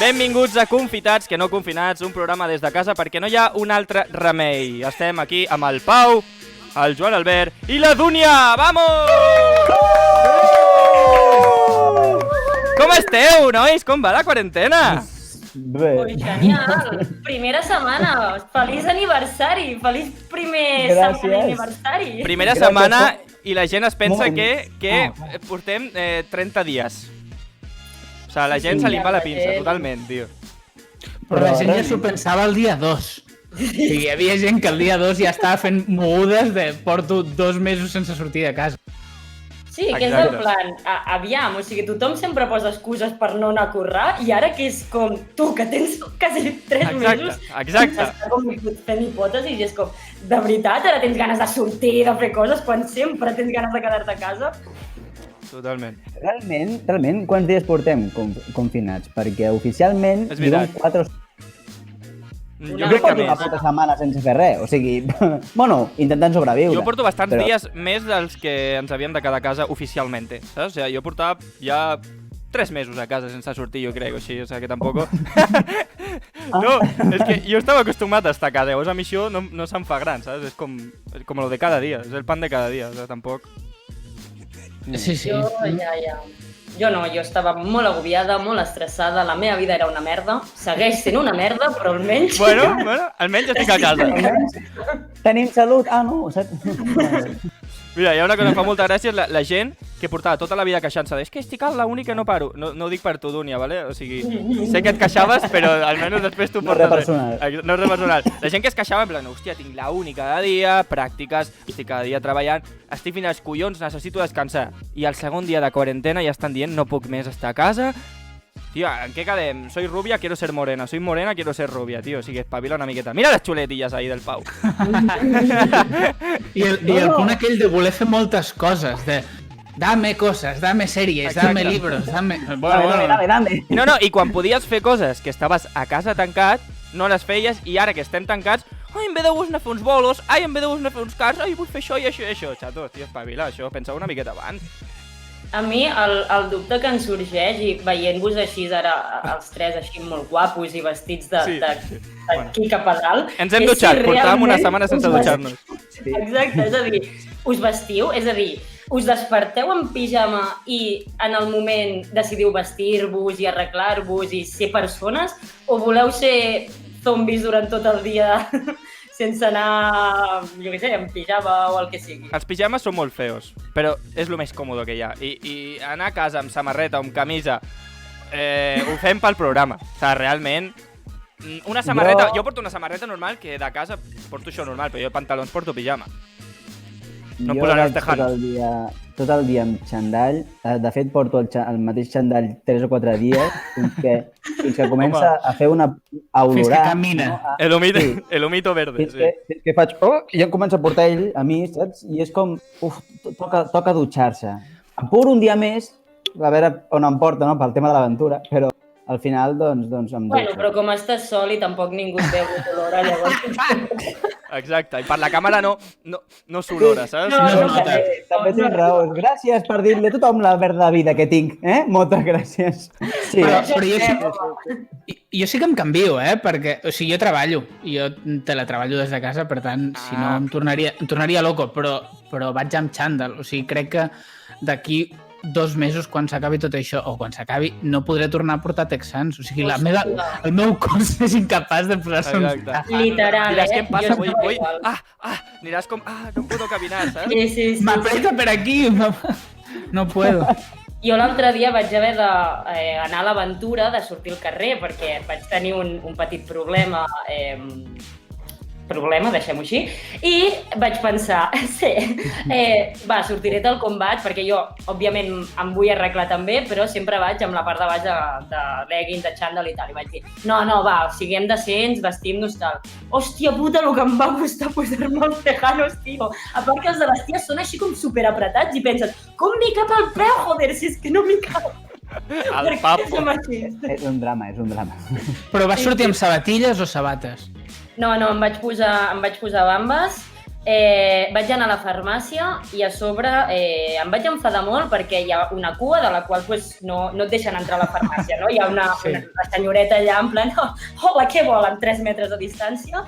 Benvinguts a Confitats, que no confinats, un programa des de casa perquè no hi ha un altre remei. Estem aquí amb el Pau, el Joan Albert i la Dúnia! Vamos! Com esteu, nois? Com va la quarantena? Bé. Ui, genial! Primera setmana! Feliç aniversari! Feliç primer setmana aniversari! Primera setmana i la gent es pensa que portem 30 dies. O sigui, la gent se li va la pinça, totalment, tio. Però la gent ja s'ho pensava el dia 2. O sigui, hi havia gent que el dia 2 ja estava fent mogudes de porto 2 mesos sense sortir de casa. Sí, que és el plan, aviam, o sigui, tothom sempre posa excuses per no anar a currar i ara que és com tu, que tens quasi 3 mesos, exacte. Està com fent hipòtesis i és com, de veritat, ara tens ganes de sortir, de fer coses, quan sempre tens ganes de quedar-te a casa? Totalment. Realment, quants dies portem confinats? Perquè oficialment diuen 4 o 5. Jo crec que una més. puta setmana sense fer res, o sigui, bueno, intentant sobreviure. Jo porto bastants dies més dels que ens havíem de quedar a casa oficialment, saps? O sigui, jo portava ja 3 mesos a casa sense sortir, jo crec, o sigui, o sigui que tampoc... No, és que jo estava acostumat a estar a casa, llavors a mi això no se'm fa gran, saps? És com lo de cada dia, és el pan de cada dia, o sigui, tampoc... Sí. Jo no, jo estava molt agobiada, molt estressada, la meva vida era una merda, segueix sent una merda, però almenys... Bueno, almenys estic a casa. Tenim salut? Ah, no, Mira, hi ha una cosa que fa molta gràcia, és la gent que portava tota la vida queixant-se és que estic a l'únic que no paro. No ho dic per tu, Dúnia, ¿vale? O sigui, sé que et queixaves, però almenys després tu portes... No és personal. No és personal. La gent que es queixava, en plan, hòstia, tinc l'únic cada dia, pràctiques, estic cada dia treballant, estic fins als collons, necessito descansar. I el segon dia de quarantena ja estan dient, no puc més estar a casa. Tio, ¿en qué quedem? Soy rubia, quiero ser morena. Soy morena, quiero ser rubia, tío. O sigui, espavila una miqueta. Mira les xuletilles ahí del Pau. I el punt aquell de voler fer moltes coses, de dame coses, dame sèries, dame libros, dame... Dame. No, i quan podies fer coses que estaves a casa tancat, no les feies, i ara que estem tancats, ai, en ve de gust anar a fer uns bolos, ai, en ve de gust anar a fer uns cars, ai, vull fer això i això i això. Xato, tio, espavila, això, penseu una miqueta abans. A mi el dubte que em sorgeix, i veient-vos així ara, els tres així molt guapos i vestits d'aquí cap a dalt... Ens hem dutxat, portàvem una setmana sense dutxar-nos. Exacte, és a dir, us vestiu, és a dir, us desperteu en pijama i en el moment decidiu vestir-vos i arreglar-vos i ser persones, o voleu ser zombis durant tot el dia sense anar, jo què sé, en pijama o el que sigui? Els pijames són molt feos, però és el més còmode que hi ha. I anar a casa amb samarreta o amb camisa, ho fem pel programa. O sigui, realment, una samarreta... Jo porto una samarreta normal, que de casa porto això normal, però jo pantalons porto pijama. No em posaré els tejanos. Tot el dia amb xandall. De fet, porto el mateix xandall 3 o 4 dies fins que comença a fer una olorar. Fins que camina. No? El humito verde, sí. Fins que faig... I ja em comença a portar ell a mi, saps? I és com... Toca dutxar-se. Em puro un dia més, a veure on em porta, no?, pel tema de l'aventura, però al final, doncs em dutxo. Bueno, però com estàs sol i tampoc ningú et veu l'olora, llavors... Exacte, i per la càmera no s'olora, saps? També tens raó. Gràcies per dir-li a tothom la verda vida que tinc, Moltes gràcies. Sí. Però jo sí que em canvio, perquè, o sigui, jo treballo, i jo teletreballo des de casa, per tant, si no em tornaria loco, però vaig amb xandall, o sigui, crec que d'aquí 2 mesos, quan s'acabi tot això, o quan s'acabi, no podré tornar a portar texans. O sigui, el meu cos és incapaç de posar-se uns... Literal, Diràs, què em passa? Vull... Aniràs com... no puedo caminar, saps? Sí. M'apreta per aquí! No puedo. Jo l'altre dia vaig haver d'anar a l'aventura de sortir al carrer perquè vaig tenir un petit problema, deixem-ho així, i vaig pensar, sortiré del combat, perquè jo, òbviament, em vull arreglar també, però sempre vaig amb la part de baix de leggings, de xandall i tal, i vaig dir, no, siguem decents, vestim-nos tal. Hòstia puta, el que em va costar posar-me els tejanos, tio. A part que els de les ties són així com superapretats i pensen, com m'hi cap al peu, joder, si és que no m'hi cap. El papo. És un drama. Però vas sortir amb sabatilles o sabates? No, em vaig posar bambes vaig anar a la farmàcia i a sobre em vaig enfadar molt perquè hi ha una cua de la qual pues, no et deixen entrar a la farmàcia, no? Hi ha una senyoreta allà en plan, hola, què volen? 3 metres de distància.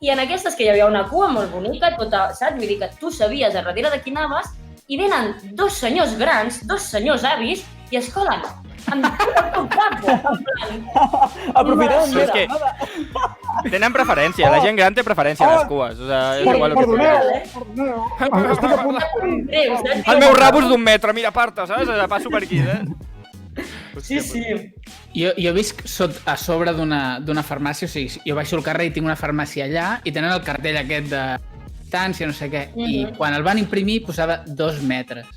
I en aquestes que hi havia una cua molt bonica, tota, saps? Vull dir que tu sabies a darrere de qui anaves i venen 2 senyors grans, 2 senyors avis i es colen. Aprofitem, És que tenen preferència, la gent gran té preferència a les cues. O sigui, és igual el que sigui. El meu rabo és d'1 metre, mira, aparta, saps? Passo per aquí, Sí. Jo visc a sobre d'una farmàcia, o sigui, jo baixo al carrer i tinc una farmàcia allà i tenen el cartell aquest de distància, no sé què, i quan el van imprimir posava 2 metres.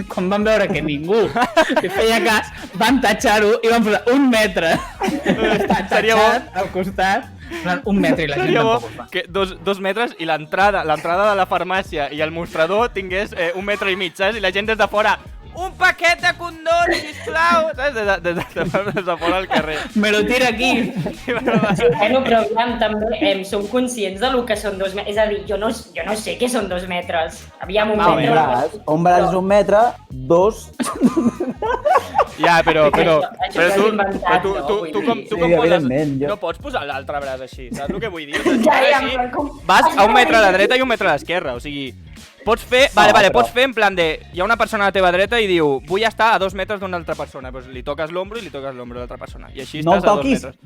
Quan van veure que ningú li feia cas, van tatxar-ho i van posar 1 metre. Està tatxat al costat, 1 metre i la gent tampoc ho fa. Que 2 metres i l'entrada de la farmàcia i el mostrador tingués 1 metre i mig, saps? I la gent des de fora, un paquet de condons, sisplau, saps? Des de fora al carrer. Me lo tira aquí. Bueno, però aviam, també som conscients de lo que són 2 metres. És a dir, jo no sé què són 2 metres. Aviam, un metre. Un braç és 1 metre, 2... Ja, però tu com poses... jo- No pots posar l'altre braç així, saps el que vull dir? Vas a 1 metre a la dreta i 1 metre a l'esquerra, o sigui... Pots fer, pots fer en plan de... Hi ha una persona a la teva dreta i diu vull estar a 2 metres d'una altra persona. Doncs li toques l'ombro i li toques l'ombro a l'altra persona. I així estàs a 2 metres.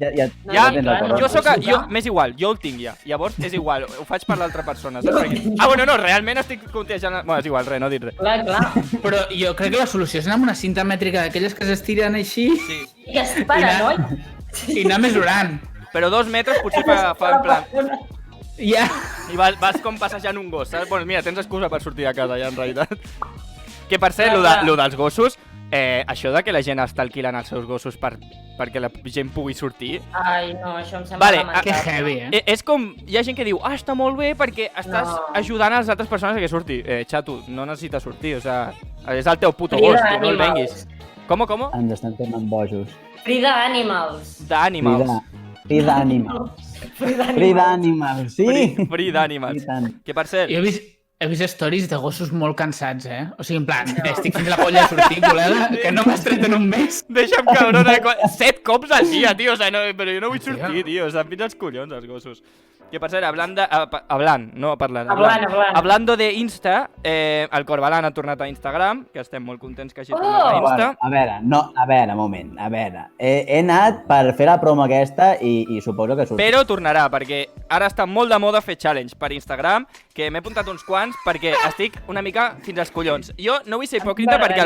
M'és igual, jo el tinc ja. Llavors és igual, ho faig per l'altra persona. Bueno, no, realment estic contejant... Bueno, és igual, res, no dic res. Clar. Però jo crec que la solució és anar amb una cinta mètrica d'aquelles que s'estiren així I es para, no? i anar mesurant. Però 2 metres potser fa en plan... Ja. I vas com passejant un gos, saps? Bueno, mira, tens excusa per sortir de casa ja, en realitat. Que per cert, lo dels gossos, això de que la gent està alquilant els seus gossos perquè la gent pugui sortir... Ai, no, això em sembla lamentable. Que heavy, És com, hi ha gent que diu, està molt bé perquè estàs ajudant a les altres persones a que surti. Xato, no necessites sortir, o sigui, és el teu puto gos, tio, no el venguis. Com? Ens estan tornant bojos. Free the animals. Free the animals. Free d'animals, sí! Free d'animals. Que per cert... Jo he vist stories de gossos molt cansats, O sigui, en plan, estic fins la polla de sortir, col·lega, que no m'has tret en un mes. Deixa'm, cabrona, 7 cops al dia, tio, o sigui, però jo no vull sortir, tio, estan fins als collons, els gossos. Que per cert, hablando de Insta, el Corbalan ha tornat a Instagram, que estem molt contents que hagi tornat a Insta. A veure, moment. He anat per fer la promo aquesta i suposo que surt. Però tornarà, perquè ara està molt de moda fer challenge per Instagram, que m'he apuntat uns quants perquè estic una mica fins als collons. Jo no vull ser hipòcrita perquè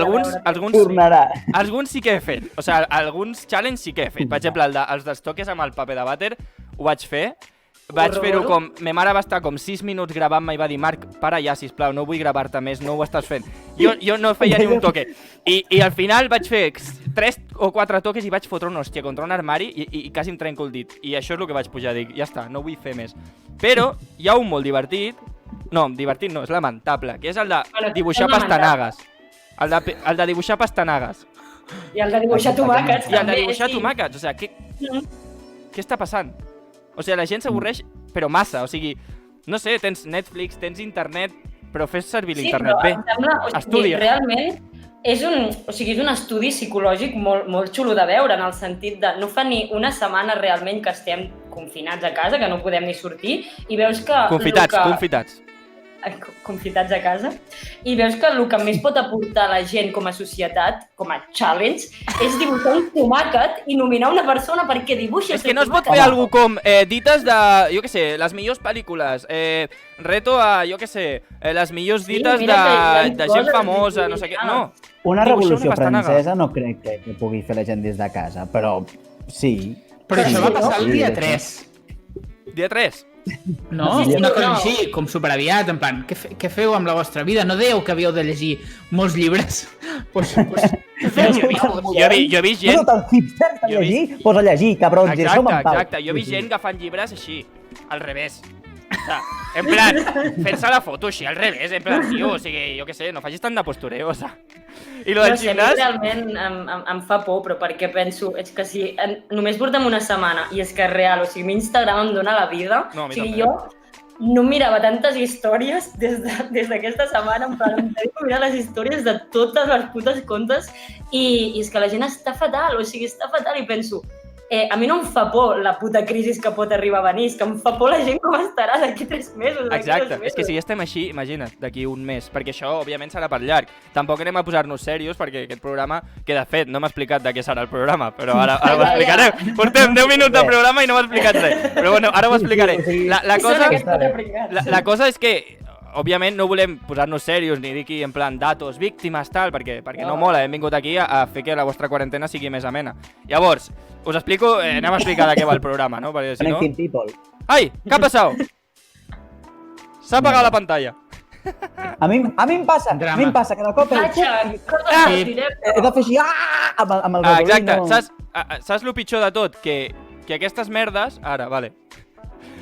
alguns sí que he fet. O sigui, alguns challenge sí que he fet. Per exemple, els dels toques amb el paper de vàter ho vaig fer. Vaig fer-ho com... Ma mare va estar com 6 minuts gravant-me i va dir Marc, para ja, sisplau, no vull gravar-te més, no ho estàs fent. Jo no feia ni un toque. I al final vaig fer 3 o 4 toques i vaig fotre una hòstia contra un armari i quasi em trenco el dit. I això és el que vaig pujar, dic, ja està, no vull fer més. Però hi ha un molt divertit, no, divertit no, és lamentable, que és el de dibuixar pastanagues. El de dibuixar pastanagues. I el de dibuixar tomàquets, també. I el de dibuixar tomàquets, o sigui, què està passant? O sigui, la gent s'avorreix, però massa. O sigui, no sé, tens Netflix, tens internet, però fes servir l'internet bé. Estudia. Realment és un estudi psicològic molt xulo de veure, en el sentit de no fa ni una setmana realment que estem confinats a casa, que no podem ni sortir, i veus que... Confitats a casa, i veus que el que més pot aportar la gent com a societat, com a challenge, és dibuixar un tomàquet i nominar una persona perquè dibuixi el tomàquet. És que no es pot fer alguna com dites de, jo què sé, les millors pel·lícules, reto a, jo què sé, les millors dites de gent famosa, no sé què, no. Una revolució francesa no crec que pugui fer la gent des de casa, però sí. Però això va passar el dia 3. Dia 3? No? Una cosa així, com superaviat, en plan, què feu amb la vostra vida? No dèieu que havíeu de llegir molts llibres? Jo he vist gent... No tan hipster que llegir? Pues a llegir, cabrons, i això me'n pau. Exacte, jo he vist gent agafant llibres així, al revés. En plan, fent-se la foto així, al revés, en plan, tio, o sigui, jo què sé, no facis tant de postureo, o sigui. I lo del gimnàs... Realment em fa por, però perquè penso, és que si només portem una setmana i és que és real, o sigui, Instagram em dona la vida, o sigui, jo no mirava tantes històries des d'aquesta setmana, en plan, em dedico a mirar les històries de totes les putes contes i és que la gent està fatal, o sigui, està fatal i penso, a mi no em fa por la puta crisi que pot arribar a venir, és que em fa por la gent com estarà d'aquí 3 mesos, d'aquí 2 Exacte, mesos. és que si ja estem així, imagina't, d'aquí un mes, perquè això, òbviament, serà per llarg. Tampoc anem a posar-nos serios, perquè aquest programa, que de fet, no m'ha explicat de què serà el programa, però ara ho explicarem. Portem 10 minuts de programa i no m'ha explicat res. Però bueno, ara ho explicaré. La cosa és que, òbviament, no volem posar-nos serios ni dir aquí en plan datos, víctimes, tal, perquè no mola. Hem vingut aquí a fer que la vostra quarantena sigui més amena. Llavors, us explico, anem a explicar de què va el programa, no? Perquè si no... Connecting people. Ai, què ha passat? S'ha apagat la pantalla. A mi em passa, que de cop... Vaja, He de fer així, amb el redolí, Exacte, saps el pitjor de tot? Que aquestes merdes... Ara, vale.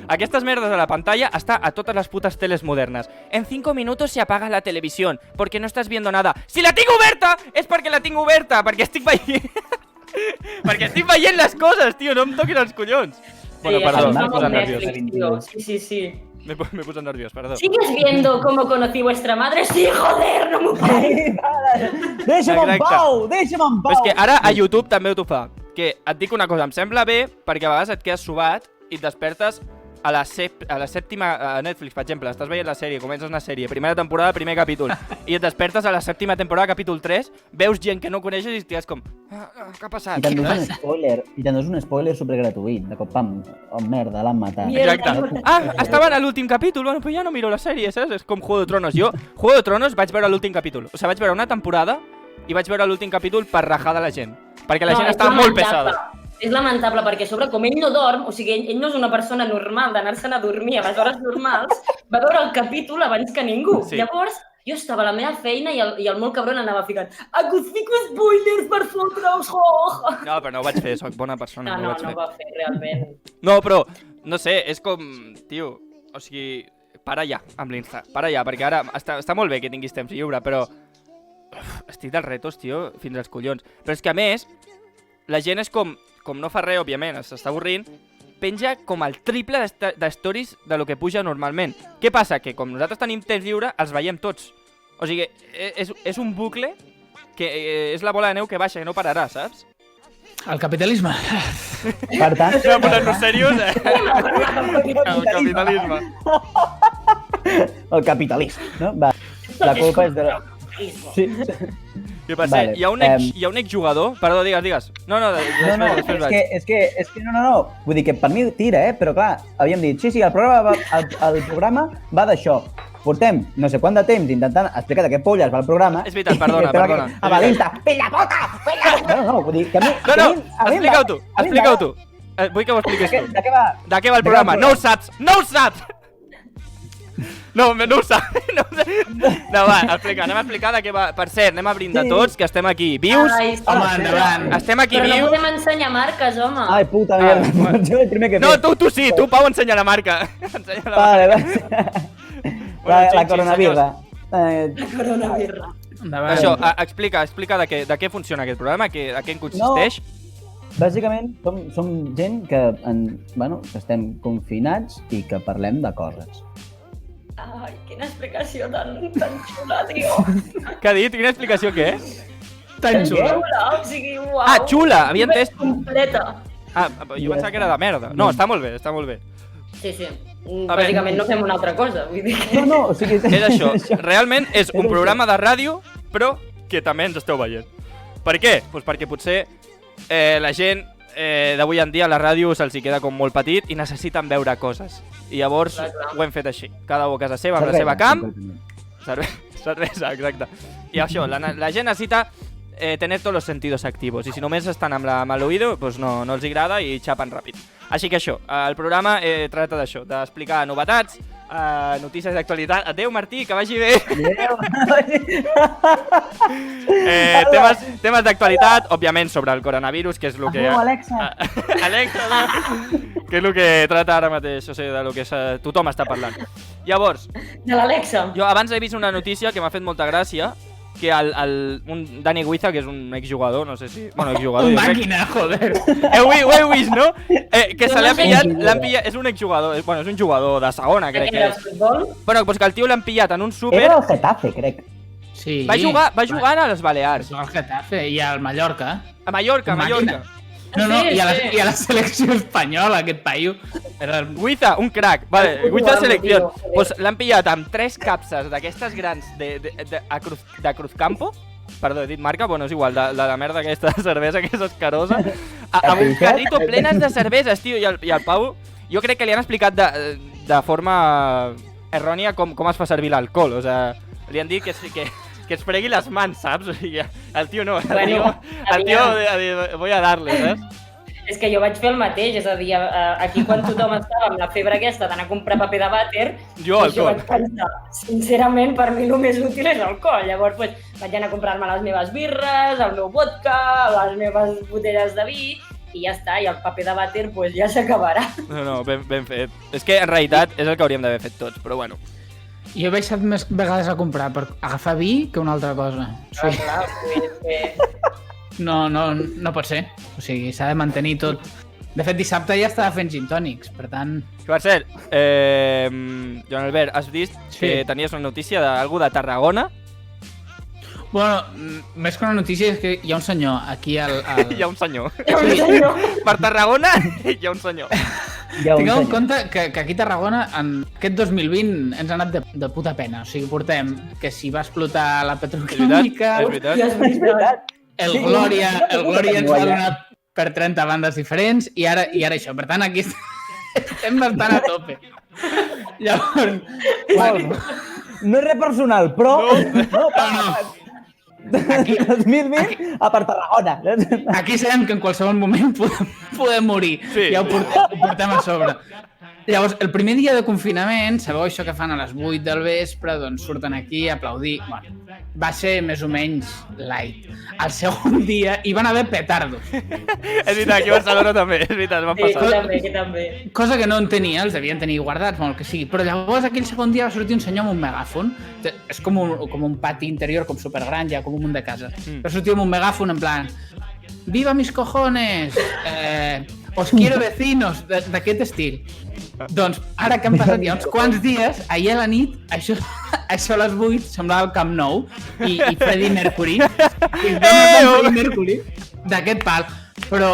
Aquestes merdes de la pantalla està a totes les putes teles modernes. En 5 minutos se apaga la televisión, porque no estás viendo nada. Si la tinc oberta, és perquè la tinc oberta, perquè estic veient... perquè estic veient les coses, tio, no em toquin els collons. Bueno, perdó, m'he posat nerviós. Sí. Me he posat nerviós, perdó. ¿Sigues viendo cómo conocí vuestra madre? Sí, joder, no m'ho pares. Deixa'm en pau, deixa'm en pau. És que ara a YouTube també t'ho fa. Que et dic una cosa, em sembla bé perquè a vegades et quedes sobat i et despertes a la sèptima... A Netflix, per exemple, estàs veient la sèrie, comences una sèrie, primera temporada, primer capítol, i et despertes a la sèptima temporada, capítol 3, veus gent que no coneixes i estigues com... què ha passat? I t'endús un spoiler supergratuït. De cop, pam, oh merda, l'han matat. Exacte. Estaven a l'últim capítol, bueno, però ja no miro la sèrie, saps? És com Juego de Tronos. Jo, Juego de Tronos, vaig veure l'últim capítol. O sigui, vaig veure una temporada i vaig veure l'últim capítol per rajar de la gent. Perquè la gent estava molt pesada. És lamentable, perquè a sobre, com ell no dorm, o sigui, ell no és una persona normal d'anar-se'n a dormir a les hores normals, va veure el capítol abans que ningú. Sí. Llavors, jo estava a la meva feina i el molt cabron anava ficant que us fico spoilers per fotre-us, No, però no ho vaig fer, soc bona persona. No va fer, realment. No, però, no sé, és com... Tio, o sigui, para ja amb l'Insta, para ja, perquè ara està molt bé que tinguis temps lliure, però... Estic dels retos, tio, fins als collons. Però és que, a més, la gent és com no fa res, òbviament, s'està avorrint, penja com el triple d'stories de lo que puja normalment. Què passa? Que com nosaltres tenim temps lliure, els veiem tots. O sigui, és un bucle que és la bola de neu que baixa, que no pararà, saps? El capitalisme. Per tant... No, posant-nos serios, El capitalisme. El capitalisme, no? Va, la culpa és de... Sí. Què passa? Vale. Hi ha un exjugador... Perdó, digues. No, després vaig. És que no. Vull dir que per mi tira, però clar, havíem dit, sí, el programa va d'això. Portem no sé quant de temps intentant explicar de què polles va el programa. És veritat, perdona. A Valenta, pilla pota! No, vull dir que a mi... No, explica-ho tu. Vull que ho expliquis tu. De què va? De què va el programa? No ho saps! No ho saps. No, va, anem a explicar de què va. Per cert, anem a brindar tots, que estem aquí vius. Home, endavant. Estem aquí vius. Però no podem ensenyar marques, home. Ai, puta merda. Jo el primer que No, tu sí, tu, Pau, ensenya la marca. Vale. La coronabirra. La coronabirra. Això, explica de què funciona aquest programa, de què en consisteix. Bàsicament, som gent que estem confinats i que parlem de coses. Ai, quina explicació tan xula, tio. Què ha dit? Quina explicació, què? Tan xula. O sigui, uau. Ah, xula, havia entès. Completa. Jo pensava que era de merda. No, està molt bé. Sí. Bàsicament no fem una altra cosa, vull dir que... No, o sigui... És això. Realment és un programa de ràdio, però que també ens esteu veient. Per què? Doncs perquè potser la gent d'avui en dia a la ràdio se'ls queda com molt petit i necessiten veure coses. I llavors ho hem fet així. Cada un a casa seva, amb la seva cam. Cervesa, exacte. I això, la gent necessita tener todos los sentidos activos. I si només estan amb l'oïdo, doncs no els agrada i xapen ràpid. Així que això, el programa tracta d'això, d'explicar novetats, notícies d'actualitat. Adéu, Martí, que vagi bé. Temes d'actualitat, òbviament sobre el coronavirus, que és el que... Adéu, Alexa. Alexa, que és el que trata ara mateix, o sigui, de lo que tothom està parlant. Llavors... De l'Alexa. Jo abans he vist una notícia que m'ha fet molta gràcia, que un Dani Guiza, que és un exjugador, no sé si... Bueno, exjugador... Un màquina, joder. Ho he vist, no? Que se l'ha no sé pillat, és un exjugador, bueno, és un jugador de segona, crec que Era és. futbol? Bueno, doncs que el tio l'han pillat en un súper... Era el Getafe, crec. Sí. Va jugar a les Balears. Al Getafe i al Mallorca. A Mallorca, a Un Mallorca. màquina. No, Sí, i a la selecció espanyola, aquest paio. Era... Guiza, un crack. Vale, El Guiza futbol, selecció. tio. Pues l'han pillat amb 3 capses d'aquestes grans de Cruzcampo. Perdó, he dit marca, bueno, és igual, de la merda aquesta de cervesa, que és escarosa. Amb un carrito plenes de cerveses, tio, i el Pau... Jo crec que li han explicat de forma errònia com es fa servir l'alcohol. O sigui, li han dit que es fregui les mans, saps? O sigui, el tio no, el tio ha dit, voy a darle, saps? És que jo vaig fer el mateix, és a dir, aquí quan tothom estava amb la febre aquesta d'anar a comprar paper de vàter, Jo, doncs alcohol. vaig pensar, sincerament, per mi el més útil és l'alcohol. Llavors, vaig anar a comprar-me les meves birres, el meu vodka, les meves botelles de vi, i ja està, i el paper de vàter ja s'acabarà. No, ben fet. És que en realitat és el que hauríem d'haver fet tots, però bueno. Jo he baixat més vegades a comprar per agafar vi que una altra cosa. Ah, clar, No pot ser. O sigui, s'ha de mantenir tot. De fet, dissabte ja estava fent gin tònics, per tant... Que per cert, Joan Albert, has vist que tenies una notícia d'algú de Tarragona? Bueno, més que una notícia és que hi ha un senyor aquí al... Hi ha un senyor. Sí. Per Tarragona hi ha un senyor. Tingueu en compte que aquí a Tarragona, en aquest 2020, ens ha anat de puta pena. O sigui, portem que si va explotar la petroquímica... És veritat. Ja és veritat. El Glòria ens va donar per 30 bandes diferents i ara això. Per tant, aquí estem bastant a tope. Llavors... Bueno, No és res personal, però... No. Aquí- 2020 a per Tarragona. aquí sabem que en qualsevol moment podem morir. Sí. Ja ho portem a sobre. Llavors, el primer dia de confinament, sabeu això que fan a les 8 del vespre, doncs surten aquí a aplaudir. Bueno, va ser més o menys light. El segon dia hi van haver petardos. És veritat, aquí a Barcelona també, és veritat, m'han Sí, passat. aquí també. Cosa que no en tenia, els devien tenir guardats, molt que sigui. Però llavors aquell segon dia va sortir un senyor amb un megàfon. És com un pati interior, com supergran, ja, com un munt de casa. Va sortir amb un megàfon en plan... Viva mis cojones! Os quiero vecinos! D'aquest estil. Doncs ara que han passat ja uns quants dies, ahir a la nit, això a les 8 semblava el Camp Nou i Freddie Mercury. I Freddie Mercury d'aquest pal. Però,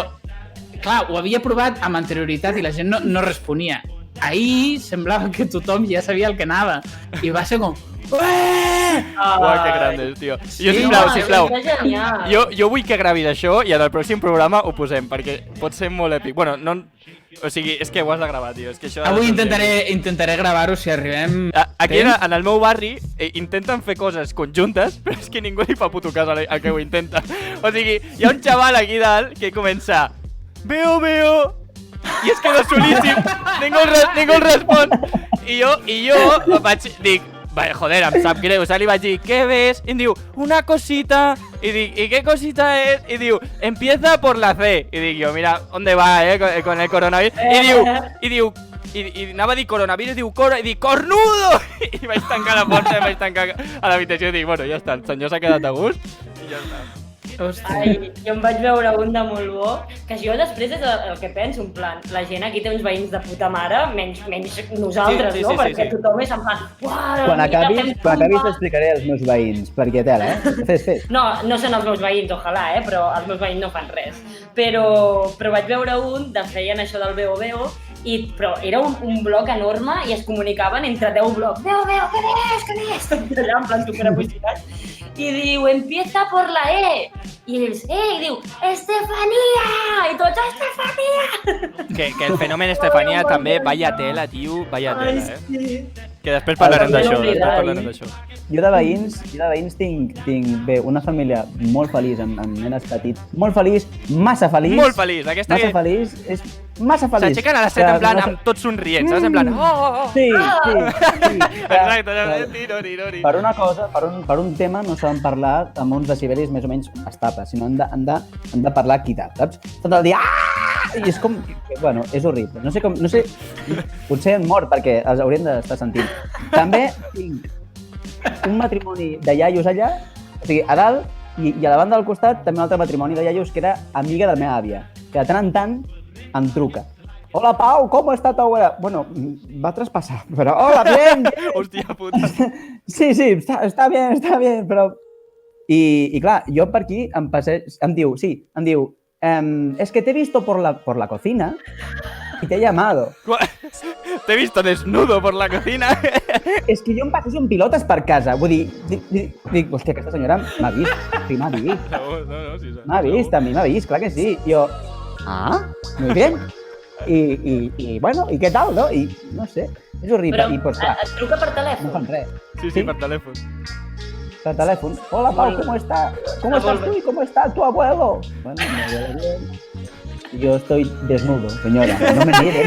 clar, ho havia provat amb anterioritat i la gent no responia. Ahir semblava que tothom ja sabia el que anava. I va ser com... Uau, que grandes, tio. Sí, Sisplau. És genial. Jo vull que gravis això i en el pròxim programa ho posem, perquè pot ser molt èpic. Bueno, no... O sigui, és que ho has de gravar, tio. És que això Avui intentaré gravar-ho si arribem... Aquí en el meu barri intenten fer coses conjuntes, però és que ningú li fa puto cas al que ho intenta. O sigui, hi ha un xaval aquí dalt que comença... Veo! I es queda solíssim, ningú el respon. I jo dic, vale, joder, em sap greu, o sigui, li vaig dir, què ves? I em diu, una cosita. I dic, ¿y qué cosita es? I diu, empieza por la C. I dic jo, mira, ¿dónde va, con el coronavirus? I anava a dir coronavirus, i dic, cornudo! I vaig tancar la porta, vaig tancar a l'habitació i dic, bueno, ja està, el senyor s'ha quedat a gust i ja està. Ai, jo em vaig veure un de molt bo, que jo després és el que penso, en plan, la gent aquí té uns veïns de puta mare, menys nosaltres, Sí, no? sí, Perquè sí. tothom és en plan, uah, Quan acabis t'explicaré els meus veïns, perquè tela, Fes. No són els meus veïns, ojalà, però els meus veïns no fan res. Però vaig veure un de feien això del Veo, però era un bloc enorme i es comunicaven entre 10 blocs. Veo, què ves? Tot allà, en plan superapositivat. I diu, empieza por la E. I ells, i diu, Estefanía! I tots, Estefanía! Que el fenomen Estefanía també, vaya tela, tio, vaya Ai, tela, sí. Que després parlarem d'això, oblidar, Jo de veïns tinc bé, una família molt feliç, amb nenes petits, molt feliç, massa feliç. Molt feliç, aquesta Massa feliç, és massa feliç. s'aixequen a les 7 en plan, amb tots somrients, saps? En plan, oh. Sí. Exacte, tirori. Per una cosa, per un tema, no saben parlar amb uns decibelis més o menys estables, sinó han de parlar equitat, saps? Tot el dia, i és com, bueno, és horrible. No sé, potser han mort perquè els haurien d'estar sentint. També tinc un matrimoni de iaios allà O sigui, a dalt i a la banda del costat també un altre matrimoni de iaios que era amiga de la meva àvia, que de tant en tant em truca. Hola, Pau, ¿cómo está tu abuela? Bueno, va a traspasar, pero hola, bien. Hòstia puta. Sí, está bien, pero... I clar, jo per aquí em diu, es que te he visto por la cocina y te he llamado. Te he visto desnudo por la cocina. És que jo em passejo en pilotes per casa. Vull dir, dic, hòstia, aquesta senyora m'ha vist. Sí, m'ha vist. No, sí. M'ha vist, a mi m'ha vist, clar que sí. Jo, muy bien. I bueno, i què tal, no? I no sé, és horrible. Però I, pues, clar, et truca per telèfon? no fan res. Sí, per telèfon. Per telèfon. Hola, Pau, ¿cómo estás? ¿Cómo estás tú y cómo está tu abuelo? Bueno, mi abuelo bien. Yo estoy desnudo, señora. No me mire.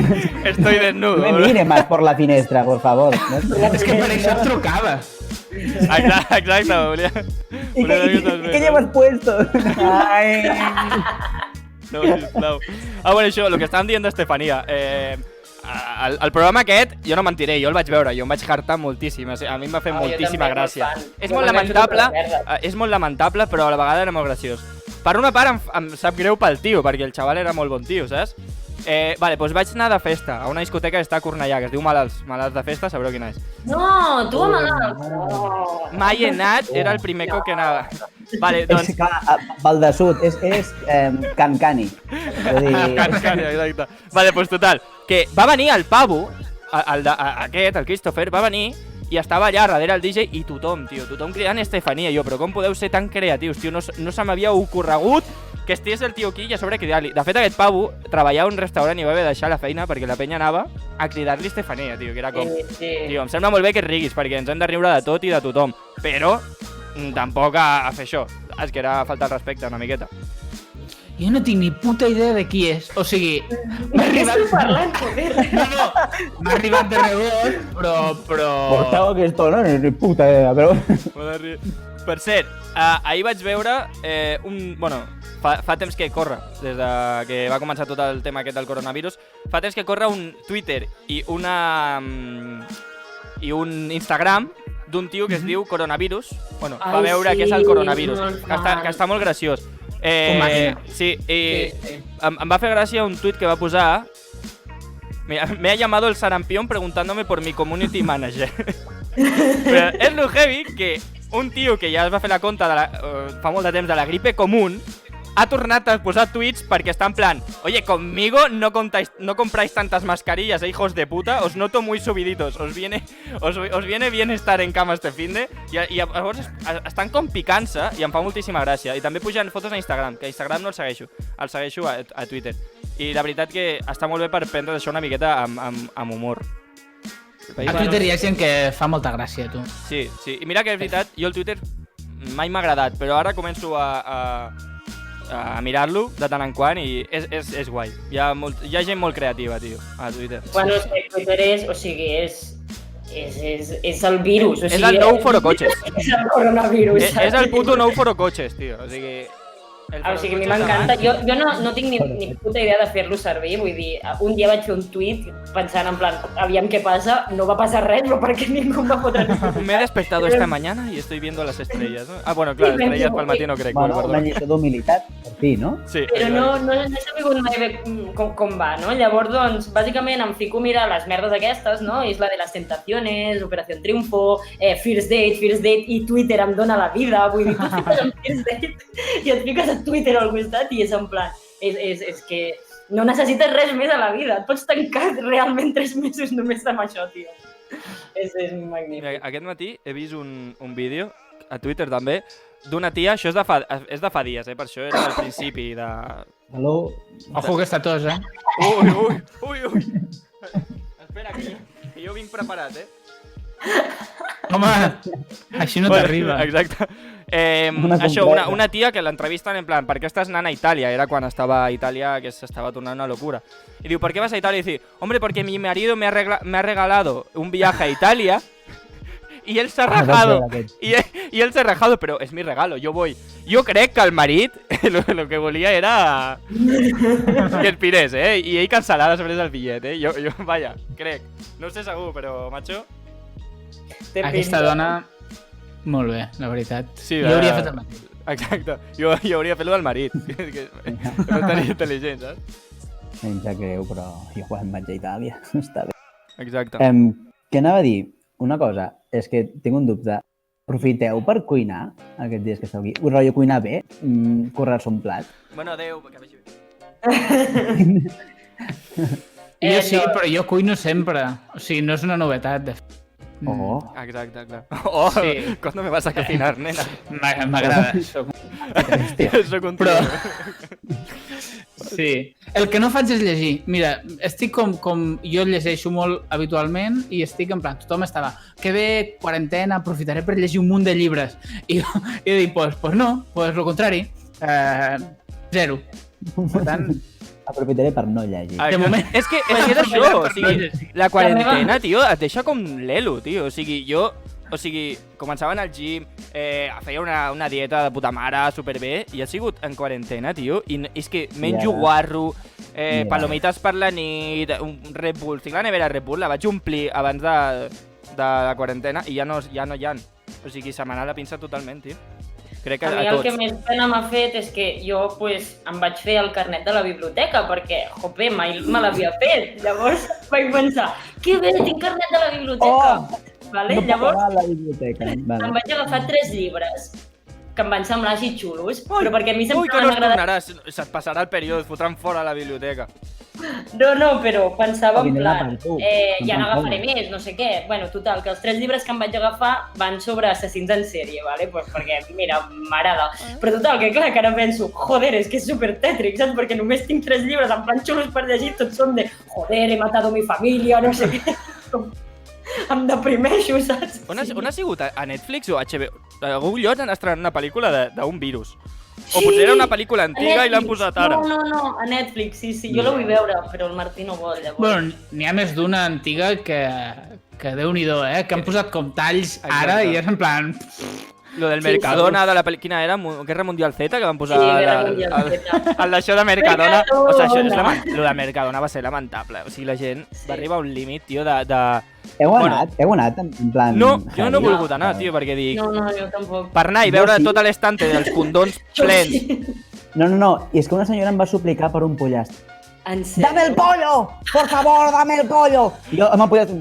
Estoy desnudo. No me mire más por la finestra, por favor. No, És que per això et trucava. Exacte, volia... ¿Y qué llevas puesto? Ay. No, sisplau. Bueno, això, el que estàvem dient d'Estefania. El programa aquest, jo no mentiré, jo el vaig veure, jo em vaig hartar moltíssim. A mi em va fer moltíssima gràcia. És molt lamentable, però a la vegada era molt graciós. Per una part em sap greu pel tio, perquè el xaval era molt bon tio, saps? Vale, doncs vaig anar de festa a una discoteca que està a Cornellà, que es diu Malalts de Festa, sabreu quina és. No, tu a Malalts. Mai he anat, era el primer cop que anava. Vale, doncs... És Val de Sud, és Cancani. Exacte. Vale, doncs total, que va venir el pavo, el Christopher, va venir i estava allà darrere el DJ i tothom cridant Estefania. Jo, però com podeu ser tan creatius, tio? No se m'havia ocorregut que estigués el tio aquí i a sobre cridar-li. De fet, aquest pavo treballava a un restaurant i va haver de deixar la feina perquè la penya anava a cridar-li Estefania, tio, que era com... Tio, em sembla molt bé que et riguis perquè ens hem de riure de tot i de tothom, però tampoc a fer això. És que era falta de respecte una miqueta. Jo no tinc ni puta idea de qui és. O sigui, m'ha arribat... parlant, joder? No, m'ha arribat de rebot, però... Portava que esto, no? Ni puta idea, però... Per cert, ahir vaig veure Bueno, fa temps que corre, des de que va començar tot el tema aquest del coronavirus, fa temps que corre un Twitter i un Instagram d'un tio que es diu Coronavirus. Bueno, fa veure què és el coronavirus, que està molt graciós. Sí, em va fer gràcia un tuit que va posar: me ha llamado el sarampión preguntándome por mi community manager. Però és lo heavy que un tio que ja es va fer la compte fa molt de temps de la gripe común ha tornat a posar tuits perquè està en plan: oye, conmigo no compráis tantas mascarillas, hijos de puta, os noto muy subiditos, os viene bien estar en cama este finde. I llavors estan com picant-se i em fa moltíssima gràcia. I també pugen fotos a Instagram, que a Instagram no el segueixo a Twitter. I la veritat que està molt bé per prendre això una miqueta amb humor. A Twitter hi ha gent que fa molta gràcia, tu. Sí. I mira que és veritat, jo el Twitter mai m'ha agradat, però ara començo a mirar-lo de tant en quant i és guai. Hi ha gent molt creativa, tio, a Twitter. Bueno, Twitter és el virus. És el nou forocoches. És el coronavirus. És el puto nou forocoches, tio. O sigui... O sigui, a mi m'encanta. Jo no tinc ni puta idea de fer-lo servir. Vull dir, un dia vaig fer un tuit pensant en plan, aviam què passa, no va passar res, però perquè ningú em va fotre res. Me he despertado esta mañana y estoy viendo las estrellas, ¿no? Ah, bueno, clar, estrelles pel matí no crec. Bueno, una lliçó d'humilitat, per fi, no? Sí. Però no he sabut mai bé com va, no? Llavors, doncs, bàsicament em fico a mirar les merdes aquestes, no? És la de les tentaciones, Operación Triunfo, First Date, i Twitter em dona la vida. Vull dir, tu et fiques en First Date i et fiques a Twitter al costat i és en plan... És que no necessites res més a la vida. Et pots tancar realment 3 mesos només amb això, tio. És magnífic. Mira, aquest matí he vist un vídeo, a Twitter també, d'una tia, això és de fa dies, per això era al principi de... Hello. Ojo que està tos, Ui. Espera, que jo vinc preparat, Home, així no t'arriba. Exacte. Això, una tia que l'entrevisten en plan, ¿por qué estás anant a Italia? Era quan estava a Itàlia, que s'estava tornant una locura. I diu, ¿por qué vas a Italia? Y dice, hombre, porque mi marido me ha regalado un viaje a Italia y él se ha rajado. Y él se ha rajado, pero es mi regalo, yo voy. Jo crec que el marit lo que volia era que el pirés, I ell cancel·lar després del bitllet, Jo, vaja, crec. No sé segur, però, macho... Aquesta dona Molt bé, la veritat. Sí, jo hauria fet el mateix. Exacte. Jo hauria fet-lo del marit. que no tenia intel·ligent, saps? Em sap greu, però jo quan vaig a Itàlia està bé. Exacte. Què anava a dir? Una cosa, és que tinc un dubte. Aprofiteu per cuinar aquests dies que esteu aquí? Un rotllo cuinar bé? Currar-se un plat? Bueno, adeu, que vagi bé. Jo sí, no. però jo cuino sempre. O sigui, no és una novetat, de fet. Oh, Exacte. Oh, Sí. ¿cuándo me vas a cocinar, nena? M'agrada. Soc... Soc un Però- tio. Sí. El que no faig és llegir. Mira, estic com jo llegeixo molt habitualment i estic en plan, tothom estava, que bé, quarantena, aprofitaré per llegir un munt de llibres. I jo dic, pues no, pues lo contrari. Zero. Per tant, aprofitaré per no llegir. Ah, de moment... És que és això, o sigui, la quarantena, tio, et deixa com l'elo, tio. O sigui, jo, començava a anar al gym, feia una dieta de puta mare, superbé, i ha sigut en quarantena, tio, i és que menjo Ja. guarro, Ja. palomites per la nit, un Red Bull, tinc la nevera Red Bull, la vaig omplir abans de la quarantena i ja no hi ha. O sigui, se m'ha anat la pinça totalment, tio. Crec que A mi a el que tots. més pena m'ha fet és que jo pues, em vaig fer el carnet de la biblioteca perquè, jope, mai me l'havia fet. Llavors vaig pensar, que bé, tinc carnet de la biblioteca. Vale? No puc Llavors anar a la biblioteca. Vale. em vaig agafar 3 llibres que em van semblar així xulos, però perquè a mi Ui, sempre que no m'han es agradat... tornaràs, se't passarà el període, et fotran fora a la biblioteca. No, però pensava en Vindrà plan, per tu. ja No n'agafaré te'n més, no sé què. Bueno, total, que els 3 llibres que em vaig agafar van sobre assassins en sèrie, ¿vale? Pues perquè, mira, m'agrada. Però total, que clar, que ara penso, joder, és que és super tètric, saps? Perquè només tinc 3 llibres en plan xulos per llegir, tots són de, joder, he matado mi família, no sé què. Em deprimeixo, saps? On ha sigut? A Netflix o a HBO? A algun lloc han estrenat una pel·lícula d'un virus. O Sí! potser era una pel·lícula A antiga i l'han Netflix. posat ara. No, a Netflix, sí, jo la vull veure, però el Martí no vol, llavors. Bueno, n'hi ha més d'una antiga que Déu-n'hi-do, que han posat com talls ara Exacte. i és en plan... Lo del Sí, Mercadona de la pel·lícula... Quina era? Guerra Mundial Z, que van posar... Sí, Guerra Mundial Z. el d'això de Mercadona. Mercadona. O sigui, això és lo de Mercadona va ser lamentable. O sigui, la gent va arribar a un límit, tio, de... Heu Bueno. anat? Heu anat en plan... No, jo no he heavy? volgut anar, tio, perquè dic... No, jo tampoc. Per anar i Jo veure sí. tot l'estante dels condons Jo plens. sí. No, i és que una senyora em va suplicar per un pollastre. En sèrio? ¡Dame el pollo! ¡Por favor, dame el pollo! I jo m'ha posat...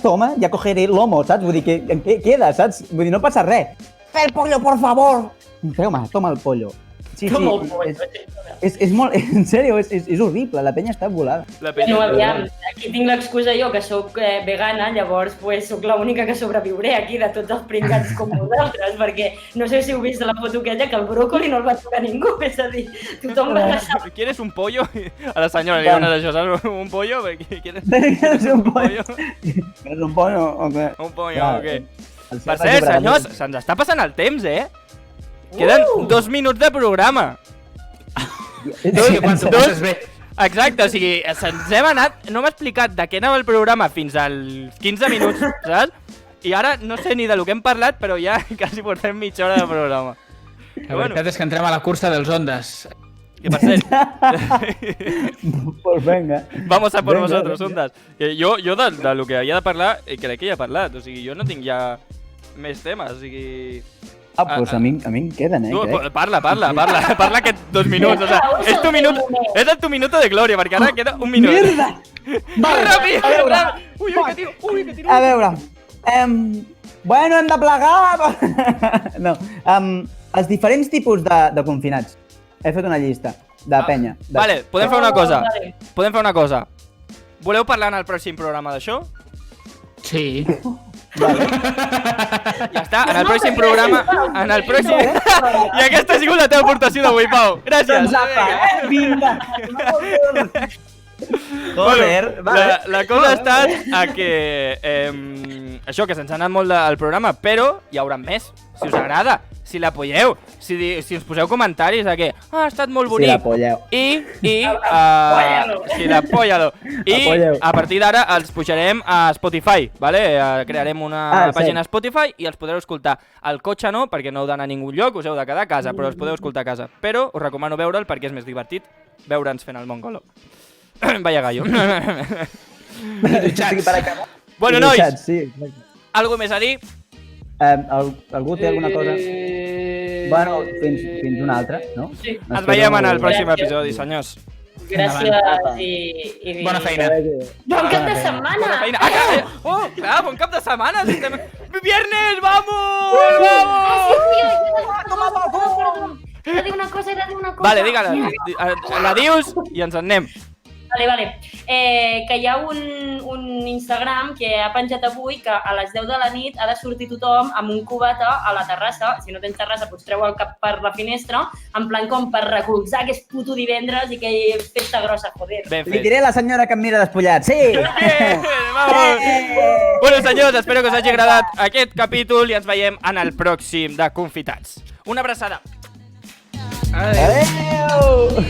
Toma, ja cogeré el lomo, saps? Vull dir, que en què queda, saps? Vull dir, no passa res. El pollo, por favor! Toma el pollo. Sí, Com el sí, pollo. és molt... En sèrio, és horrible, la penya està volada. La No, penya... aviam, aquí tinc l'excusa jo, que sóc vegana, llavors pues, sóc l'única que sobreviuré aquí de tots els pringats com vosaltres, perquè no sé si heu vist la foto aquella, que el bròcoli no el va tocar ningú, és a dir, tothom va deixar... ¿Quieres un pollo? A la senyora li dones això, saps? Un pollo? ¿Quieres ¿Quieres un pollo? pollo? ¿Quieres un pollo o què? Un pollo, Clar, o què? el Per Serra cert, Gibran- senyors, se'ns està passant el temps, Queden 2 minuts de programa. Sí, quan t'ho passes bé. Exacte, o sigui, se'ns hem anat... No m'ha explicat de què anava el programa fins als 15 minuts, saps? I ara no sé ni de lo que hem parlat, però ja quasi portem mitja hora de programa. La veritat és que entrem a la cursa dels Ondas. Que per cert, Pues venga. vamos a por Venga, vosotros, venga. ondas. Jo de lo que havia de parlar, crec que ja he parlat. O sigui, jo no tinc ja més temes, o sigui... Pues a mi em queden, Tu, crec. parla aquests 2 minuts, o sigui, és tu minuto, és el tu minuto de glòria, perquè ara queda un minut. Mierda! Vale, Ràpid, a veure, ràpid. Ui, que tiro. a veure. Bueno, hem de plegar... No, els diferents tipus de confinats. He fet una llista de penya. Vale, podem fer una cosa. Vale. Podem fer una cosa. Voleu parlar en el pròxim programa d'això? Sí. Vale. Ja està, en el pròxim programa... En el pròxim... I aquesta ha sigut la teva aportació d'avui, Pau. Gràcies. Vinga. Joder, vale. La cosa ha estat a que... això, que se'ns ha anat molt el programa, però hi haurà més, si us agrada, si l'apoyeu, si ens poseu comentaris de que ha estat molt Si bonic. l'apoyeu. Sí, l'apoyalo. I Apoyeu. a partir d'ara els pujarem a Spotify, ¿vale? Crearem una sí. pàgina a Spotify i els podreu escoltar. Al cotxe no, perquè no heu d'anar a ningú lloc, us heu de quedar a casa, però els podeu escoltar a casa. Però us recomano veure'l perquè és més divertit veure'ns fent el mongolo. Vaya gallo. Sí, per acabar. Bueno, I nois, dutxats, sí, exacte. algo més a dir? Algú té alguna cosa? Bueno, fins una altra, no? Sí. Ens veiem en el pròxim Gràcies. episodi, senyors. Gràcies i... Bona feina. Bon cap de setmana! Bona feina. Oh, clar, bon cap de setmana. Viernes, vamos! ¡Vamos! He de dir una cosa. Vale, digue-la. La dius i ens en anem. Vale. Que hi ha un Instagram que ha penjat avui que a les 10 de la nit ha de sortir tothom amb un cubata a la terrassa. Si no tens terrassa, pots treure el cap per la finestra, en plan com per recolzar que és puto divendres i que és festa grossa, joder. Ben Li fet. diré a la senyora que em mira despullat. Sí! Bien, vamos! Bueno, senyors, espero que us hagi agradat aquest capítol i ens veiem en el pròxim de Confitats. Una abraçada. Adéu!